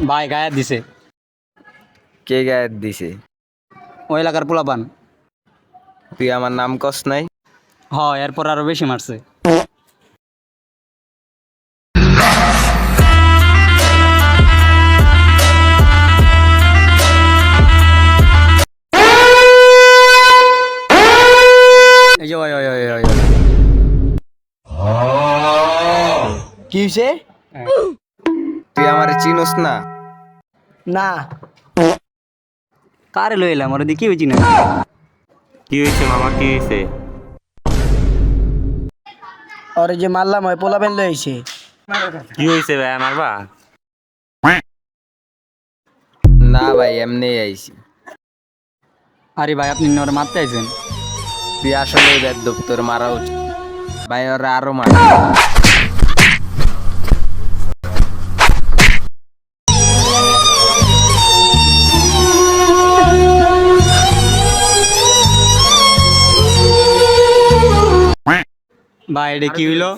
ভাই গায়ে দিছে। কে গায়ে দিছে? ওই এলাকার পোলাপান। তুই আমার নাম কস নাই? হ, এরপর আরো বেশি মারছে। এই যে ওই ওই ওই ওই ওই। কি হয়েছে? তুই আমারে চিনোস না? না। কারে লই এলাম, ওরা দেখি হয়েছি না। কি হয়েছে মামা, কি হয়েছে? ওরে যে মারলাম ওই পোলা বেন লইছে। কি হয়েছে ভাই, মারবা? না ভাই, এমনি আইছি। আরে ভাই, আপনি ওরা মারতে আইছেন? তুই আসলে বেদ্যপ, তোর মারা উচিত। ভাই ওরা আরো মার। ভাই এটা কি হইলো?